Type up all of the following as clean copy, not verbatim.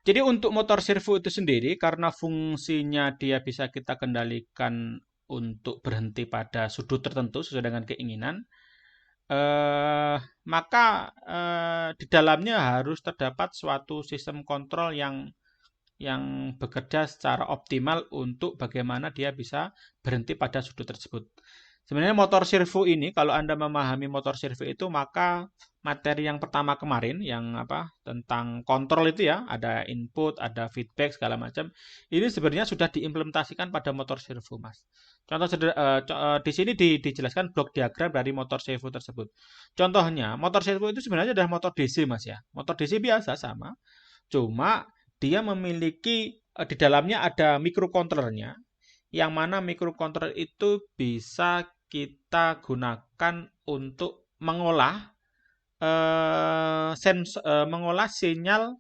Jadi untuk motor servo itu sendiri karena fungsinya dia bisa kita kendalikan untuk berhenti pada sudut tertentu sesuai dengan keinginan, eh, maka di dalamnya harus terdapat suatu sistem kontrol yang bekerja secara optimal untuk bagaimana dia bisa berhenti pada sudut tersebut. Sebenarnya motor servo ini, kalau Anda memahami motor servo itu, maka materi yang pertama kemarin, yang apa tentang kontrol itu ya, ada input, ada feedback segala macam, ini sebenarnya sudah diimplementasikan pada motor servo, Mas. Contoh di sini dijelaskan blok diagram dari motor servo tersebut. Contohnya, motor servo itu sebenarnya adalah motor DC, Mas ya. Motor DC biasa sama, cuma dia memiliki di dalamnya ada microcontrollernya, yang mana microcontroller itu bisa kita gunakan untuk mengolah mengolah sinyal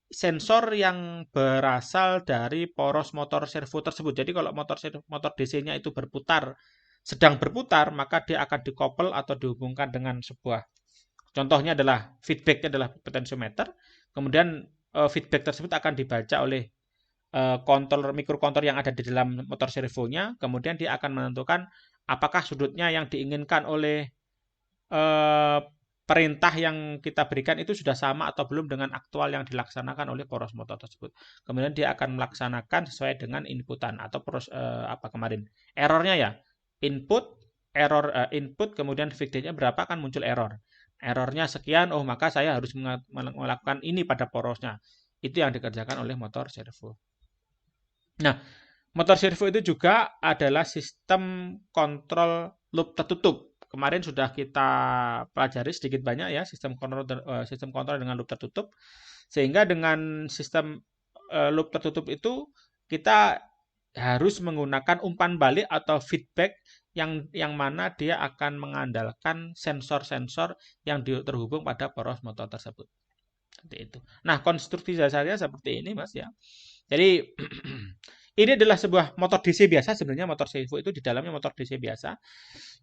sensor yang berasal dari poros motor servo tersebut. Jadi kalau motor DC-nya itu sedang berputar, maka dia akan dikoppel atau dihubungkan dengan sebuah. Contohnya adalah feedback adalah potentiometer. Kemudian feedback tersebut akan dibaca oleh mikrokontroller yang ada di dalam motor servonya. Kemudian dia akan menentukan apakah sudutnya yang diinginkan oleh eh, perintah yang kita berikan itu sudah sama atau belum dengan aktual yang dilaksanakan oleh poros motor tersebut. Kemudian dia akan melaksanakan sesuai dengan inputan atau apa kemarin errornya ya, input input kemudian feedbacknya berapa kan muncul error. Errornya sekian, oh maka saya harus melakukan ini pada porosnya. Itu yang dikerjakan oleh motor servo. Nah, motor servo itu juga adalah sistem kontrol loop tertutup. Kemarin sudah kita pelajari sedikit banyak ya sistem kontrol dengan loop tertutup. Sehingga dengan sistem loop tertutup itu kita harus menggunakan umpan balik atau feedback yang mana dia akan mengandalkan sensor-sensor yang terhubung pada poros motor tersebut. Seperti itu. Nah, konstruksi dasarnya seperti ini, Mas ya. Jadi ini adalah sebuah motor DC biasa, sebenarnya motor servo itu di dalamnya motor DC biasa.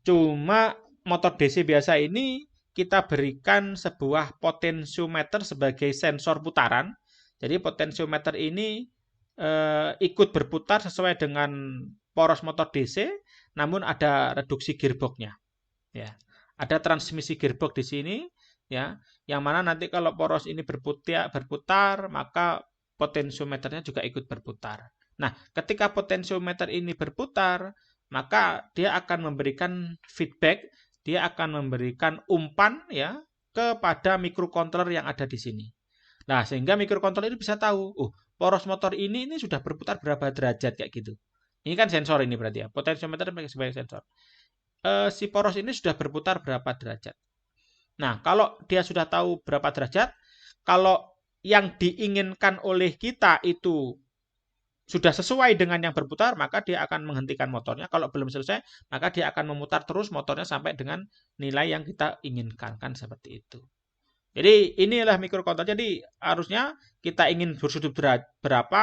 Cuma motor DC biasa ini kita berikan sebuah potensiometer sebagai sensor putaran. Jadi potensiometer ini ikut berputar sesuai dengan poros motor DC, namun ada reduksi gearboxnya. Ya, ada transmisi gearbox di sini, ya, yang mana nanti kalau poros ini berputar maka potensiometernya juga ikut berputar. Nah, ketika potensiometer ini berputar, maka dia akan memberikan feedback, dia akan memberikan umpan ya kepada microcontroller yang ada di sini. Nah, sehingga microcontroller itu bisa tahu, poros motor ini sudah berputar berapa derajat kayak gitu. Ini kan sensor ini berarti ya, potensiometer sebagai sensor. Si poros ini sudah berputar berapa derajat. Nah, kalau dia sudah tahu berapa derajat, kalau yang diinginkan oleh kita itu sudah sesuai dengan yang berputar, maka dia akan menghentikan motornya. Kalau belum selesai, maka dia akan memutar terus motornya sampai dengan nilai yang kita inginkan. Kan seperti itu. Jadi inilah microcontroller. Jadi harusnya kita ingin bersudut berapa.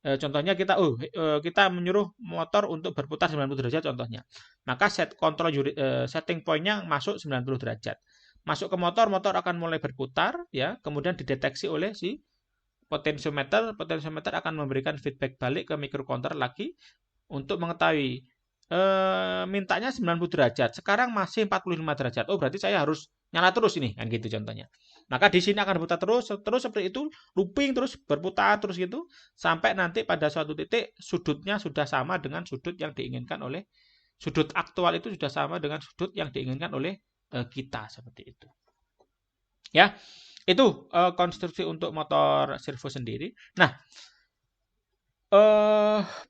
Contohnya kita menyuruh motor untuk berputar 90 derajat contohnya. Maka setting point-nya masuk 90 derajat. Masuk ke motor, motor akan mulai berputar ya, kemudian dideteksi oleh si potensiometer, potensiometer akan memberikan feedback balik ke microcontroller lagi untuk mengetahui mintanya 90 derajat. Sekarang masih 45 derajat. Oh, berarti saya harus nyala terus ini, kan gitu contohnya. Maka di sini akan berputar terus seperti itu, looping terus berputar terus gitu sampai nanti pada suatu titik sudutnya sudah sama dengan sudut yang diinginkan oleh sudut aktual itu sudah sama dengan sudut yang diinginkan oleh kita seperti itu. Ya, itu konstruksi untuk motor servo sendiri. Nah,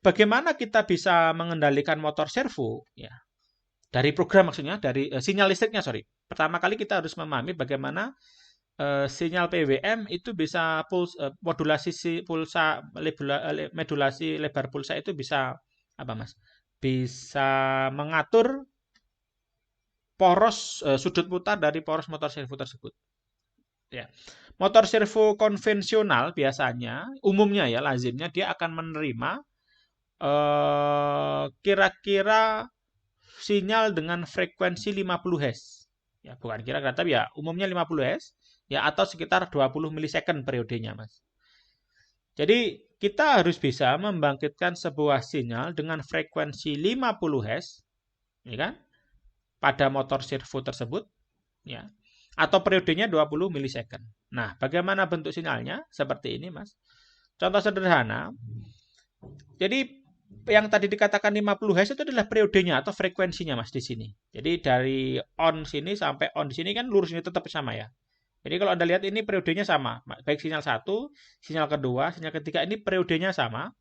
bagaimana kita bisa mengendalikan motor servo? Ya, dari program maksudnya, dari sinyal listriknya, sorry. Pertama kali kita harus memahami bagaimana sinyal PWM itu bisa modulasi pulsa modulasi lebar pulsa itu bisa apa Mas? Bisa mengatur poros sudut putar dari poros motor servo tersebut. Ya. Motor servo konvensional biasanya, umumnya ya lazimnya dia akan menerima kira-kira sinyal dengan frekuensi 50 Hz. Ya, bukan kira-kira tapi ya umumnya 50 Hz ya atau sekitar 20 milisecond periodenya, Mas. Jadi kita harus bisa membangkitkan sebuah sinyal dengan frekuensi 50 Hz, ya kan? Pada motor servo tersebut, ya. Atau periodenya 20 milisecond. Nah, bagaimana bentuk sinyalnya? Seperti ini, Mas. Contoh sederhana. Jadi yang tadi dikatakan 50 Hz itu adalah periodenya atau frekuensinya, Mas, di sini. Jadi dari on sini sampai on di sini kan lurus ini tetap sama ya. Jadi kalau Anda lihat ini periodenya sama, baik sinyal 1, sinyal kedua, sinyal ketiga ini periodenya sama.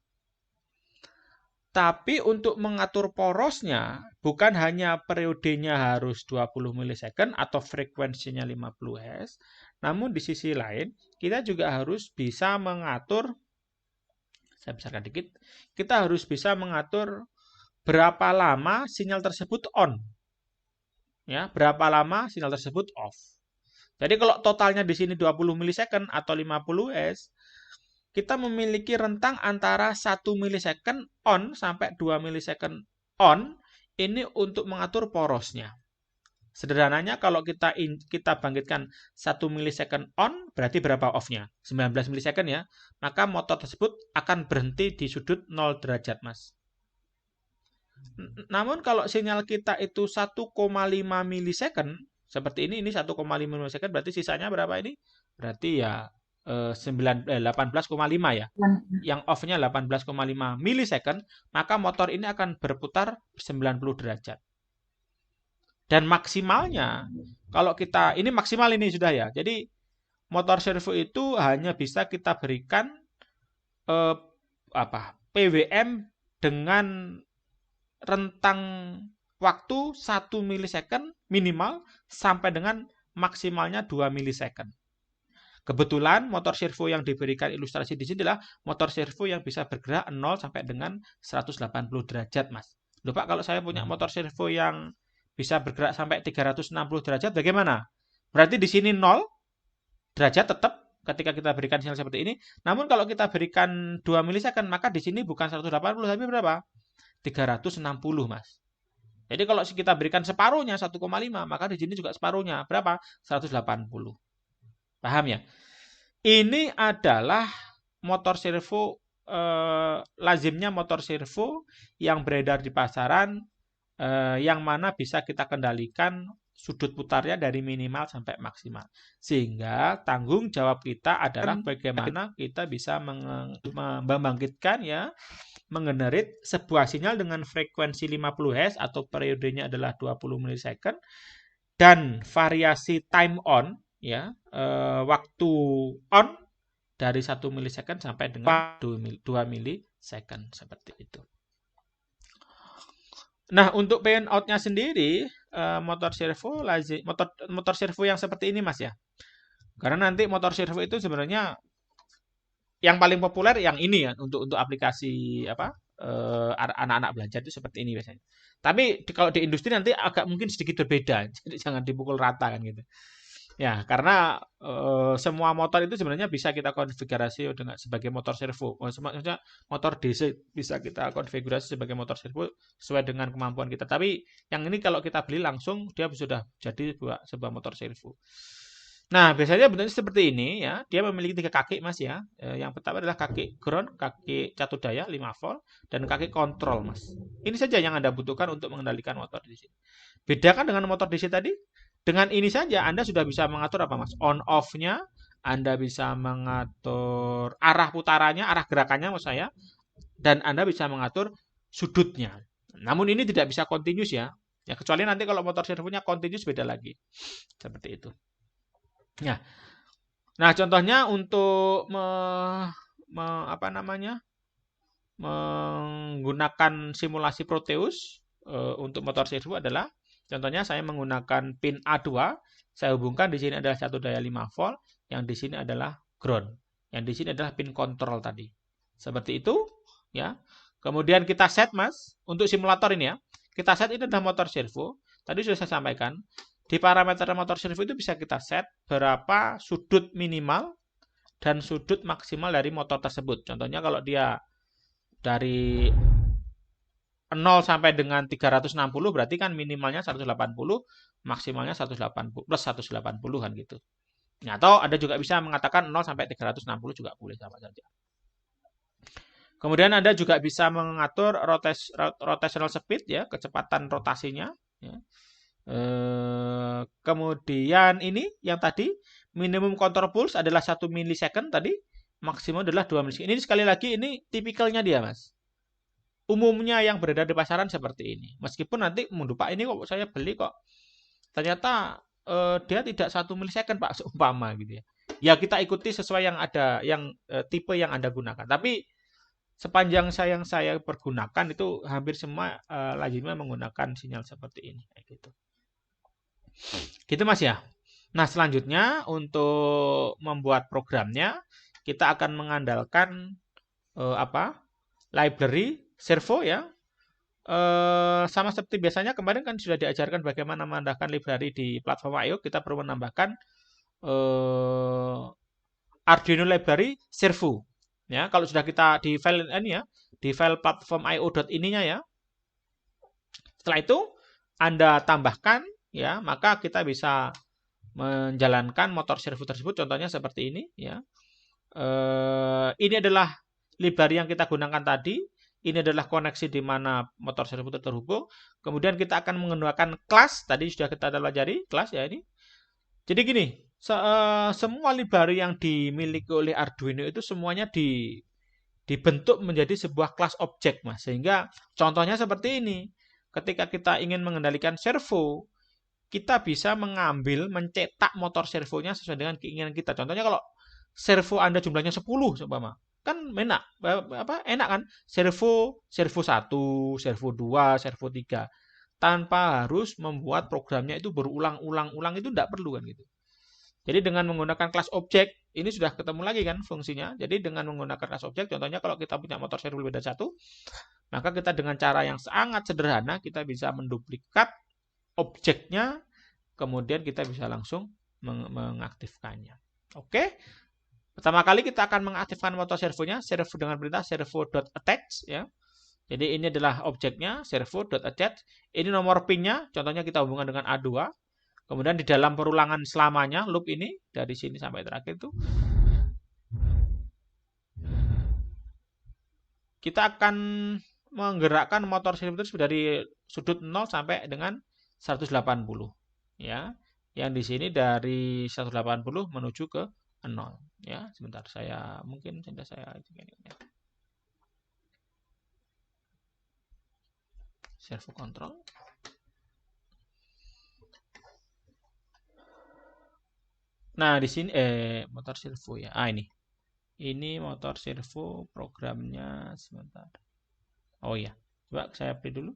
Tapi untuk mengatur porosnya, bukan hanya periodenya harus 20 milisecond atau frekuensinya 50 Hz, namun di sisi lain kita juga harus bisa mengatur, saya besarkan dikit, kita harus bisa mengatur berapa lama sinyal tersebut on. Ya, berapa lama sinyal tersebut off. Jadi kalau totalnya di sini 20 milisecond atau 50 Hz, kita memiliki rentang antara 1 milisecond on sampai 2 milisecond on ini untuk mengatur porosnya. Sederhananya kalau kita bangkitkan 1 milisecond on berarti berapa off-nya? 19 milisecond ya. Maka motor tersebut akan berhenti di sudut 0 derajat, Mas. Namun kalau sinyal kita itu 1,5 milisecond seperti ini 1,5 milisecond berarti sisanya berapa ini? Berarti ya 18,5 ya. Yang off-nya 18,5 milisecond, maka motor ini akan berputar 90 derajat. Dan maksimalnya kalau kita ini maksimal ini sudah ya. Jadi motor servo itu hanya bisa kita berikan PWM dengan rentang waktu 1 milisecond minimal sampai dengan maksimalnya 2 milisecond. Kebetulan motor servo yang diberikan ilustrasi di sini adalah motor servo yang bisa bergerak 0 sampai dengan 180 derajat, Mas. Loh Pak, kalau saya punya motor servo yang bisa bergerak sampai 360 derajat bagaimana? Berarti di sini 0 derajat tetap ketika kita berikan sinyal seperti ini. Namun kalau kita berikan 2 milisecond, maka di sini bukan 180 tapi berapa? 360, Mas. Jadi kalau kita berikan separuhnya 1,5, maka di sini juga separuhnya berapa? 180. Paham ya? Ini adalah motor servo, lazimnya motor servo yang beredar di pasaran, yang mana bisa kita kendalikan sudut putarnya dari minimal sampai maksimal. Sehingga tanggung jawab kita adalah bagaimana kita bisa membangkitkan ya, mengenerate sebuah sinyal dengan frekuensi 50 Hz atau periodenya adalah 20 milisecond dan variasi time on ya, waktu on dari 1 milisecond sampai dengan 2 milisecond seperti itu. Nah, untuk pan out-nya sendiri motor servo yang seperti ini, Mas ya. Karena nanti motor servo itu sebenarnya yang paling populer yang ini ya untuk aplikasi anak-anak belajar itu seperti ini biasanya. Tapi kalau di industri nanti agak mungkin sedikit berbeda, jadi jangan dipukul rata kan gitu. Ya, karena semua motor itu sebenarnya bisa kita konfigurasi dengan sebagai motor servo. Maksudnya motor DC bisa kita konfigurasi sebagai motor servo sesuai dengan kemampuan kita. Tapi yang ini kalau kita beli langsung dia sudah jadi sebuah motor servo. Nah, biasanya bentuknya seperti ini ya. Dia memiliki 3 kaki, Mas ya. Yang pertama adalah kaki ground, kaki catu daya 5 volt dan kaki kontrol, Mas. Ini saja yang Anda butuhkan untuk mengendalikan motor DC. Bedakan dengan motor DC tadi, dengan ini saja Anda sudah bisa mengatur apa, Mas? On off-nya, Anda bisa mengatur arah putarannya, arah gerakannya maksud saya, dan Anda bisa mengatur sudutnya. Namun ini tidak bisa continuous ya. Ya kecuali nanti kalau motor servonya continuous beda lagi. Seperti itu. Ya. Nah, contohnya untuk menggunakan simulasi Proteus untuk motor servo adalah contohnya saya menggunakan pin A2, saya hubungkan di sini adalah catu daya 5 volt, yang di sini adalah ground, yang di sini adalah pin kontrol tadi. Seperti itu, ya. Kemudian kita set, Mas, untuk simulator ini ya. Kita set ini adalah motor servo. Tadi sudah saya sampaikan. Di parameter motor servo itu bisa kita set berapa sudut minimal dan sudut maksimal dari motor tersebut. Contohnya kalau dia dari 0 sampai dengan 360 berarti kan minimalnya 180, maksimalnya 180 plus 180 kan gitu. Nah, atau Anda juga bisa mengatakan 0 sampai 360 juga boleh sama saja. Kemudian Anda juga bisa mengatur rotational speed ya, kecepatan rotasinya ya. Kemudian ini yang tadi minimum control pulse adalah 1 milisecond tadi, maksimum adalah 2 milisecond. Ini sekali lagi ini tipikalnya dia, Mas. Umumnya yang beredar di pasaran seperti ini. Meskipun nanti Pak ini kok saya beli kok ternyata dia tidak 1 milisecond Pak seumpama gitu ya. Ya kita ikuti sesuai yang ada yang tipe yang Anda gunakan. Tapi sepanjang yang saya pergunakan itu hampir semua lazimnya menggunakan sinyal seperti ini kayak gitu. Gitu Mas ya. Nah, selanjutnya untuk membuat programnya kita akan mengandalkan library servo ya. Sama seperti biasanya kemarin kan sudah diajarkan bagaimana menambahkan library di platform I/O, kita perlu menambahkan Arduino library servo. Ya, kalau sudah kita di file ini ya, di file platform io.ininya ya. Setelah itu Anda tambahkan ya, maka kita bisa menjalankan motor servo tersebut. Contohnya seperti ini ya. Ini adalah library yang kita gunakan tadi. Ini adalah koneksi di mana motor servo terhubung. Kemudian kita akan menggunakan kelas. Tadi sudah kita pelajari kelas ya ini. Jadi gini, semua library yang dimiliki oleh Arduino itu semuanya dibentuk menjadi sebuah kelas objek, Mas. Sehingga contohnya seperti ini. Ketika kita ingin mengendalikan servo, kita bisa mencetak motor servonya sesuai dengan keinginan kita. Contohnya kalau servo Anda jumlahnya 10 seumpama, kan enak kan? Servo 1, servo 2, servo 3. Tanpa harus membuat programnya itu berulang-ulang itu tidak perlu kan gitu. Jadi dengan menggunakan kelas objek, ini sudah ketemu lagi kan fungsinya. Jadi dengan menggunakan kelas objek, contohnya kalau kita punya motor servo lebih dari 1, maka kita dengan cara yang sangat sederhana, kita bisa menduplikat objeknya, kemudian kita bisa langsung mengaktifkannya. Oke. Pertama kali kita akan mengaktifkan motor servonya, servo dengan perintah servo.attach ya. Jadi ini adalah objeknya, servo.attach. Ini nomor pinnya, contohnya kita hubungkan dengan A2. Kemudian di dalam perulangan selamanya, loop ini, dari sini sampai terakhir itu, kita akan menggerakkan motor servo tersebut dari sudut 0 sampai dengan 180. Ya. Yang di sini dari 180 menuju ke 0. Ya, sebentar saya mungkin saya servo control. Nah, di sini motor servo ya. Ini. Ini motor servo programnya sebentar. Oh iya. Coba saya play dulu.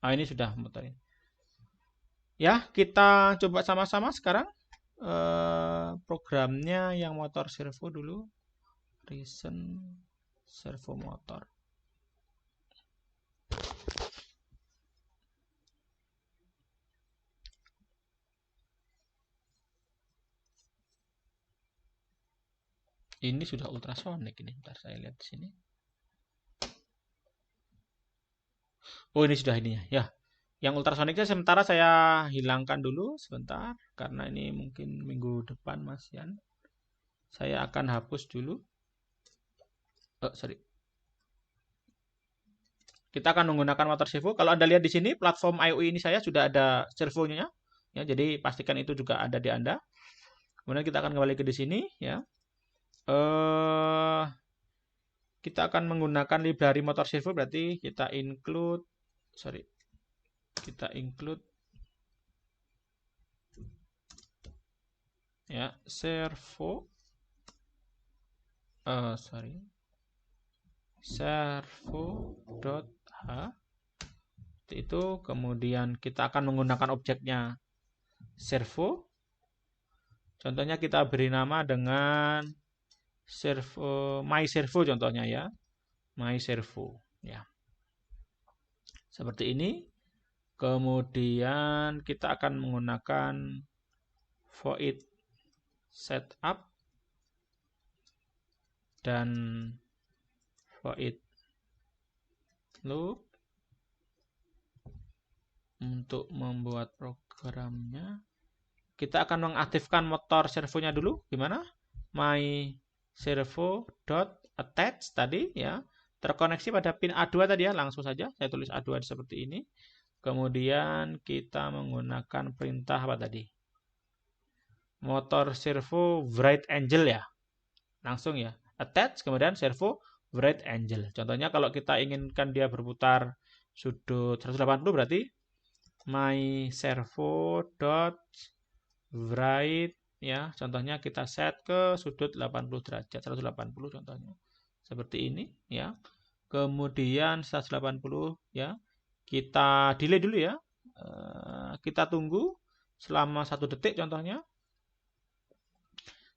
Ini sudah motor ini. Ya, kita coba sama-sama sekarang. Programnya yang motor servo dulu. Recent servo motor. Ini sudah ultrasonic ini. Bentar saya lihat di sini. Oh, ini sudah ininya. Ya. Yang ultrasonicnya sementara saya hilangkan dulu sebentar karena ini mungkin minggu depan Mas Yan. Saya akan hapus dulu. Sorry. Kita akan menggunakan motor servo. Kalau Anda lihat di sini platform I/O ini saya sudah ada servonya ya. Jadi pastikan itu juga ada di Anda. Kemudian kita akan kembali ke di sini ya. Kita akan menggunakan library motor servo berarti kita include ya servo servo.h itu, kemudian kita akan menggunakan objeknya servo. Contohnya kita beri nama dengan servo my servo contohnya ya. My servo ya. Seperti ini. Kemudian kita akan menggunakan void setup dan void loop untuk membuat programnya. Kita akan mengaktifkan motor servonya dulu. Gimana? My servo.attach tadi ya, terkoneksi pada pin A2 tadi ya, langsung saja saya tulis A2 seperti ini. Kemudian kita menggunakan perintah apa tadi? Motor servo right angle ya. Langsung ya, attach kemudian servo right angle. Contohnya kalau kita inginkan dia berputar sudut 180 berarti my servo dot right ya. Contohnya kita set ke sudut 80 derajat, 180 contohnya. Seperti ini ya. Kemudian 180 ya. Kita delay dulu ya. Kita tunggu selama 1 detik contohnya.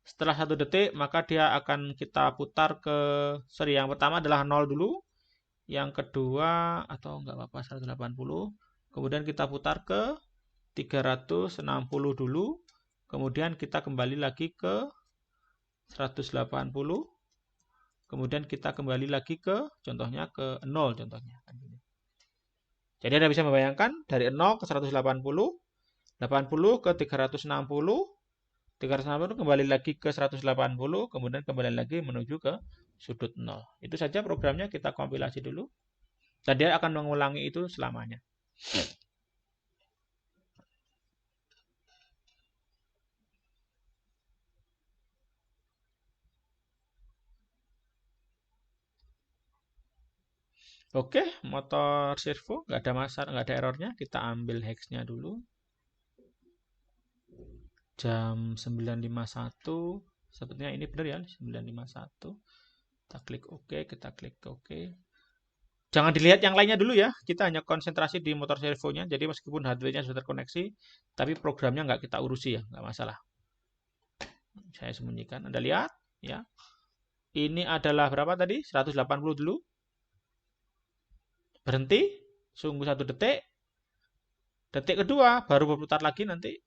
Setelah 1 detik, maka dia akan kita putar ke seri. Yang pertama adalah 0 dulu. Yang kedua, atau nggak apa-apa 180. Kemudian kita putar ke 360 dulu. Kemudian kita kembali lagi ke 180. Kemudian kita kembali lagi ke, contohnya ke 0 contohnya. Jadi Anda bisa membayangkan dari 0 ke 180, 80 ke 360, 360 kembali lagi ke 180, kemudian kembali lagi menuju ke sudut 0. Itu saja programnya, kita kompilasi dulu. Dan dia akan mengulangi itu selamanya. Oke, motor servo nggak ada masalah, nggak ada errornya. Kita ambil hex-nya dulu. Jam 9.51. Sepertinya ini benar ya, 9.51. Kita klik OK, kita klik OK. Jangan dilihat yang lainnya dulu ya. Kita hanya konsentrasi di motor servonya. Jadi meskipun hardware-nya sudah terkoneksi, tapi programnya nggak kita urusi ya, nggak masalah. Saya sembunyikan. Anda lihat ya. Ini adalah berapa tadi? 180 dulu. Berhenti, sungguh 1 detik. Detik kedua baru berputar lagi nanti.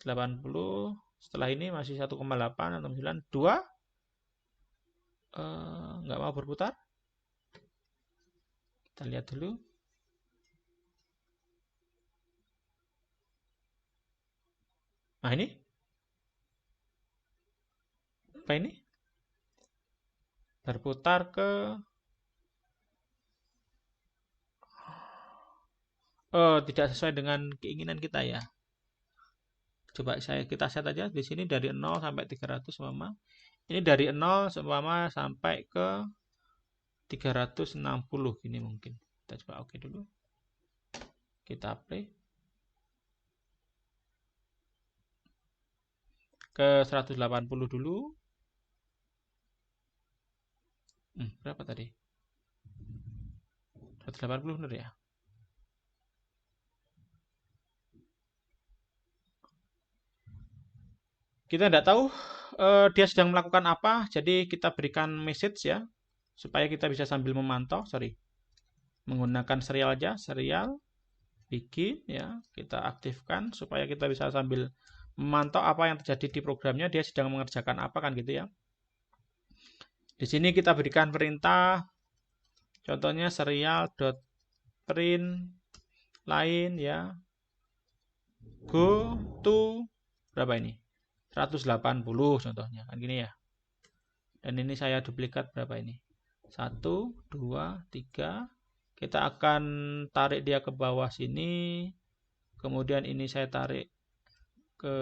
80. Setelah ini masih 1,8 atau 9. 2. Nggak mau berputar. Kita lihat dulu. Nah ini. Apa ini? Berputar ke tidak sesuai dengan keinginan kita ya. Coba kita set aja di sini dari 0 sampai 300 umpama. Ini dari 0 umpama sampai ke 360 gini mungkin. Kita coba oke dulu. Kita play. Ke 180 dulu. Berapa tadi? 180 benar ya? Kita tidak tahu dia sedang melakukan apa, jadi kita berikan message ya, supaya kita bisa sambil memantau. Menggunakan serial aja, serial bikin ya, kita aktifkan supaya kita bisa sambil memantau apa yang terjadi di programnya, dia sedang mengerjakan apa kan gitu ya. Di sini kita berikan perintah, contohnya serial.print line ya, go to berapa ini? 180 contohnya kan gini ya. Dan ini saya duplikat berapa ini? 1, 2, 3. Kita akan tarik dia ke bawah sini. Kemudian ini saya tarik ke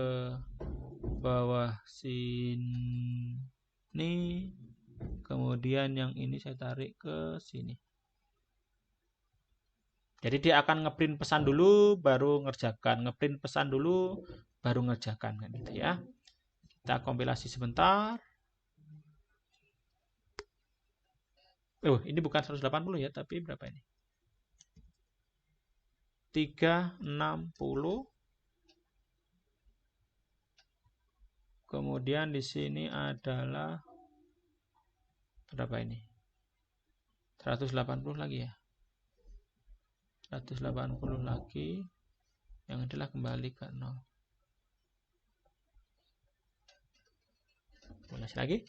bawah sini. Kemudian yang ini saya tarik ke sini. Jadi dia akan ngeprint pesan dulu baru ngerjakan, ngeprint pesan dulu baru ngerjakan kan gitu ya. Kita kompilasi sebentar. Ini bukan 180 ya, tapi berapa ini? 360. Kemudian di sini adalah berapa ini? 180 lagi ya. 180 lagi. Yang adalah kembali ke 0. Ulas lagi.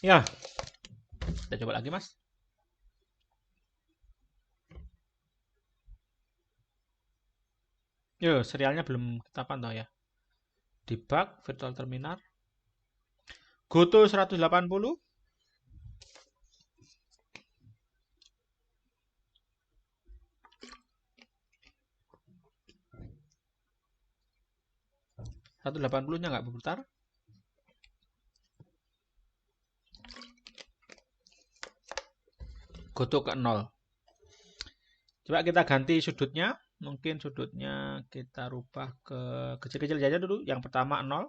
Ya, kita coba lagi, Mas. Yo, serialnya belum kita pantau ya. Debug, virtual terminal. Goto 180. Satu 180-nya nggak berputar. Goto ke 0. Coba kita ganti sudutnya. Mungkin sudutnya kita rubah ke kecil-kecil saja dulu. Yang pertama 0.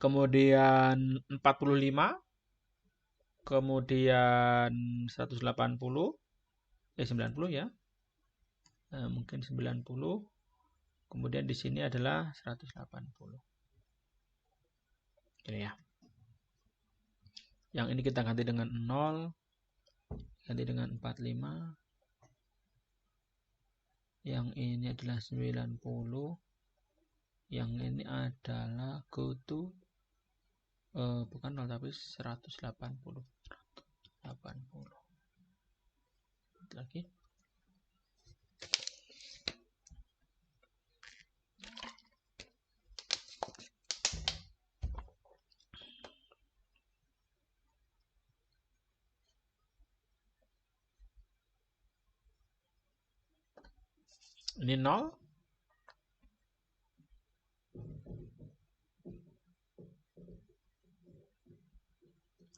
Kemudian 45. Kemudian 180. 90 ya. Mungkin 90. Kemudian di sini adalah 180. Ini ya. Yang ini kita ganti dengan 0. Ganti dengan 45. Yang ini adalah 90. Yang ini adalah goto bukan 0 tapi 180. 180. Lagi. Ini 0.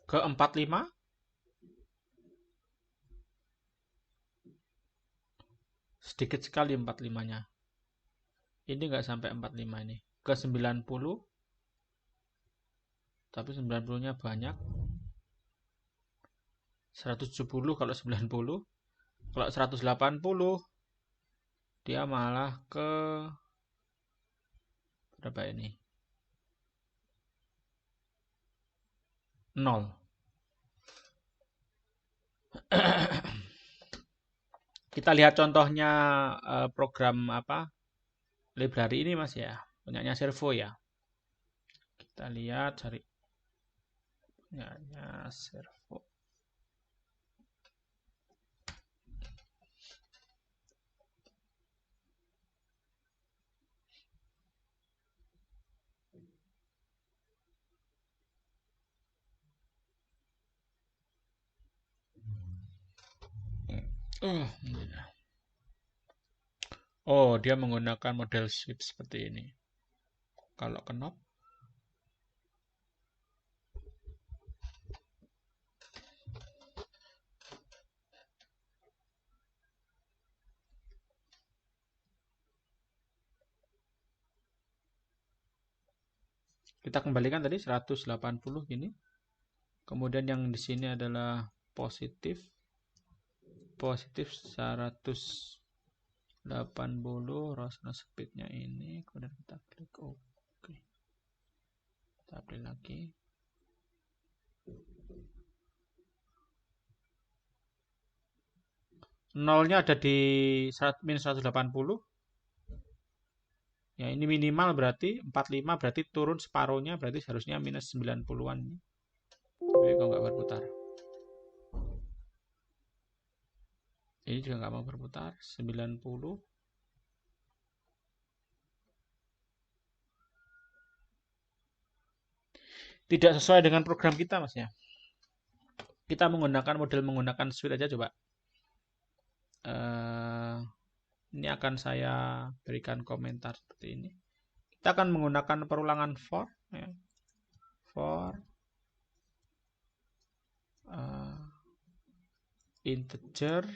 Ke 45. Sedikit sekali 45-nya. Ini nggak sampai 45 ini. Ke 90. Tapi 90-nya banyak. 170 kalau 90. Kalau 180 dia malah ke berapa ini? 0. Kita lihat contohnya program apa? Library ini Mas ya. Punyanya Servo ya. Kita lihat cari punyanya Servo. Oh, dia menggunakan model sweep seperti ini. Kalau knob kita kembalikan tadi 180 gini. Kemudian yang di sini adalah positif 180, resonance speednya ini. Kemudian kita klik OK. Kita pilih lagi. Nolnya ada di minus 180. Ya ini minimal berarti 45 berarti turun separuhnya berarti seharusnya minus 90-an. Tapi kok nggak berputar. Ini juga nggak mau berputar. 90. Tidak sesuai dengan program kita Mas ya. Kita menggunakan menggunakan switch aja coba. Ini akan saya berikan komentar seperti ini. Kita akan menggunakan perulangan for ya. For integer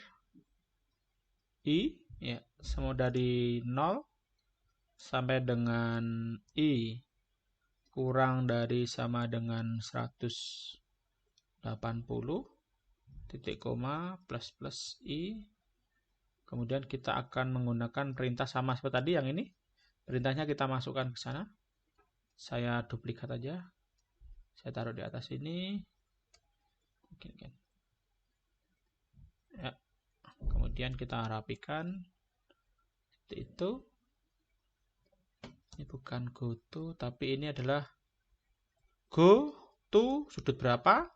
i ya, semua dari 0 sampai dengan i kurang dari sama dengan 180 titik koma plus i. Kemudian kita akan menggunakan perintah sama seperti tadi yang ini. Perintahnya kita masukkan ke sana. Saya duplikat aja. Saya taruh di atas ini. Mungkin. Ya. Kemudian kita rapikan. Seperti itu. Ini bukan goto, tapi ini adalah go sudut berapa.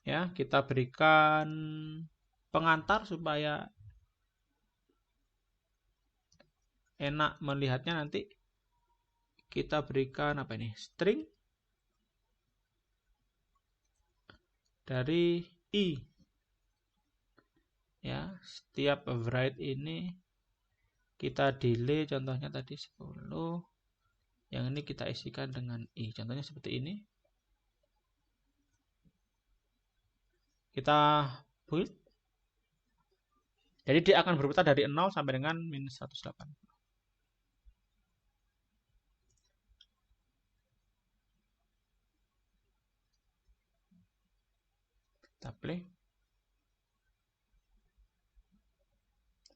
Ya, kita berikan pengantar supaya enak melihatnya nanti. Kita berikan apa ini? String dari i. Ya, setiap override ini kita delay, contohnya tadi 10. Yang ini kita isikan dengan i. Contohnya seperti ini. Kita build. Jadi dia akan berputar dari 0 sampai dengan minus 180. Kita play.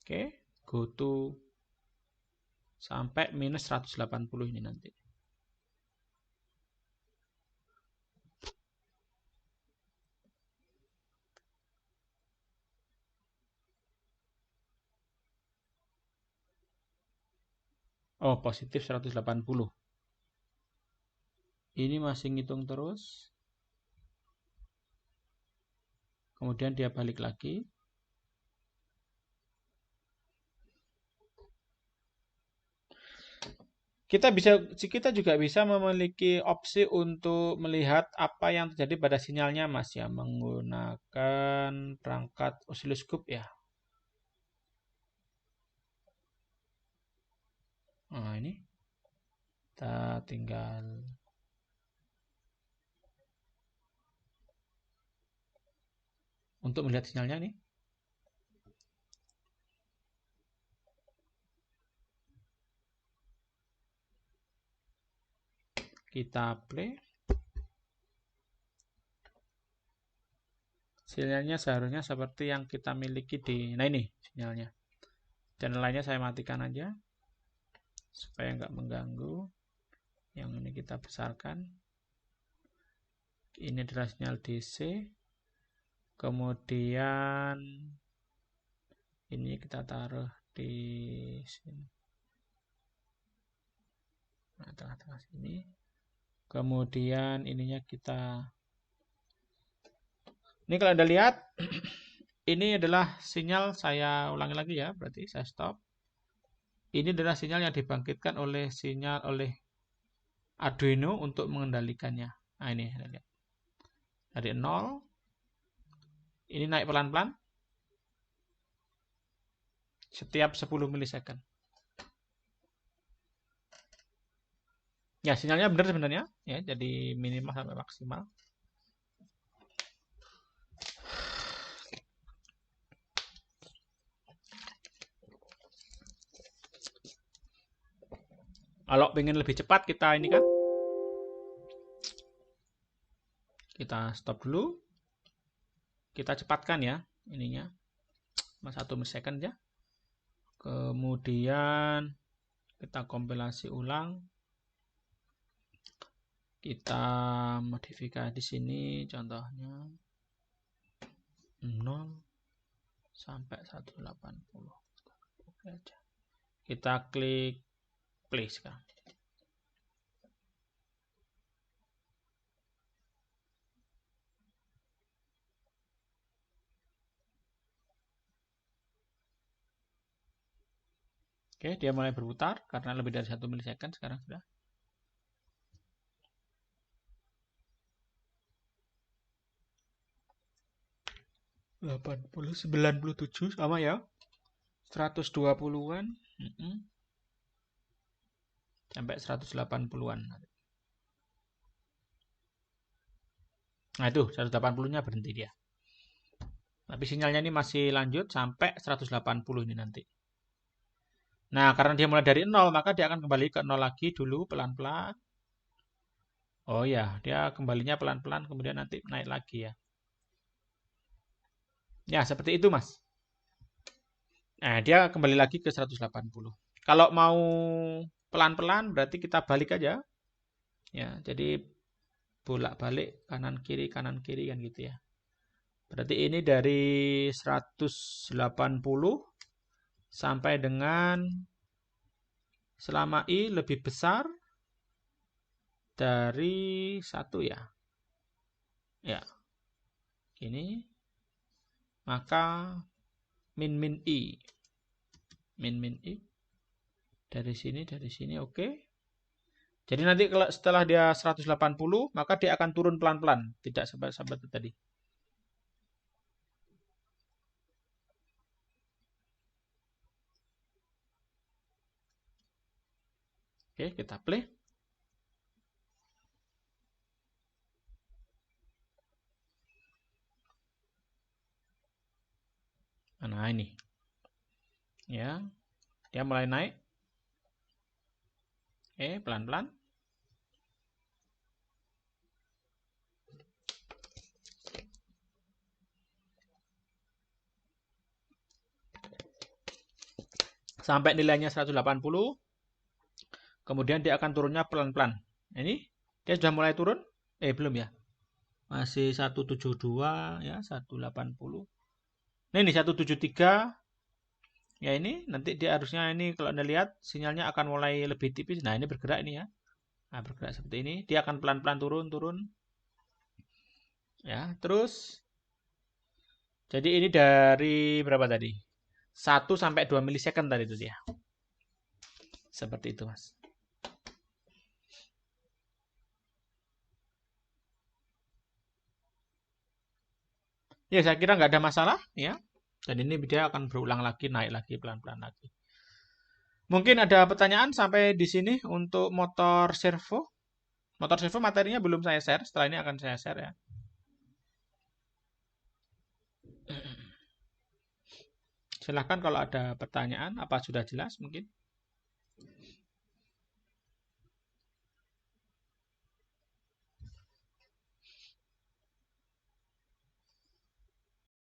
Oke, go to sampai minus 180 ini nanti. Oh, positif 180. Ini masih ngitung terus. Kemudian dia balik lagi. Kita juga bisa memiliki opsi untuk melihat apa yang terjadi pada sinyalnya, Mas, ya, menggunakan perangkat osiloskop ya. Nah, ini kita tinggal untuk melihat sinyalnya nih. Kita play. Sinyalnya seharusnya seperti yang kita miliki di, nah ini sinyalnya. Channel lainnya saya matikan aja supaya nggak mengganggu. Yang ini kita besarkan. Ini adalah sinyal DC. Kemudian ini kita taruh di sini. Nah, tengah-tengah sini. Kemudian ininya kita, ini kalau Anda lihat ini adalah sinyal, saya ulangi lagi ya, berarti saya stop. Ini adalah sinyal yang dibangkitkan oleh Arduino untuk mengendalikannya. Nah, ini lihat. Dari 0 ini naik pelan-pelan setiap 10 milisecond. Ya, sinyalnya benar sebenarnya ya, jadi minimal sampai maksimal. Kalau pengen lebih cepat kita ini kan, kita stop dulu, kita cepatkan ya ininya, 1 milisecond ya. Kemudian kita kompilasi ulang, kita modifikasi di sini, contohnya 0 sampai 180. Oke aja. Kita klik play sekarang. Oke, dia mulai berputar karena lebih dari 1 milisecond sekarang sudah. (80, 97 sama ya. 120-an. Sampai 180-an. Nah, itu 180-nya berhenti dia. Tapi sinyalnya ini masih lanjut sampai 180 ini nanti. Nah, karena dia mulai dari 0, maka dia akan kembali ke 0 lagi dulu pelan-pelan. Oh ya, dia kembalinya pelan-pelan, kemudian nanti naik lagi ya. Ya, seperti itu, Mas. Nah, dia kembali lagi ke 180. Kalau mau pelan-pelan, berarti kita balik aja. Ya, jadi bolak-balik kanan kiri kan gitu ya. Berarti ini dari 180 sampai dengan selama i lebih besar dari 1 ya. Ya, ini maka min i. Min i dari sini oke. Jadi nanti kalau setelah dia 180, maka dia akan turun pelan-pelan, tidak sampai tadi. Oke, kita play. Nah, ini. Ya, dia mulai naik. Oke, pelan-pelan. Sampai nilainya 180. Kemudian dia akan turunnya pelan-pelan. Ini dia sudah mulai turun? Belum ya. Masih 172 ya, 180. Nah, ini 173. Ya ini nanti dia harusnya ini kalau Anda lihat sinyalnya akan mulai lebih tipis. Nah, ini bergerak ini ya. Nah, bergerak seperti ini. Dia akan pelan-pelan turun. Ya, terus jadi ini dari berapa tadi? 1 sampai 2 milisecond tadi itu dia. Seperti itu, Mas. Ya, saya kira nggak ada masalah ya. Dan ini dia akan berulang lagi, naik lagi, pelan-pelan lagi. Mungkin ada pertanyaan sampai di sini untuk motor servo. Motor servo materinya belum saya share, setelah ini akan saya share ya. Silahkan kalau ada pertanyaan, apa sudah jelas mungkin?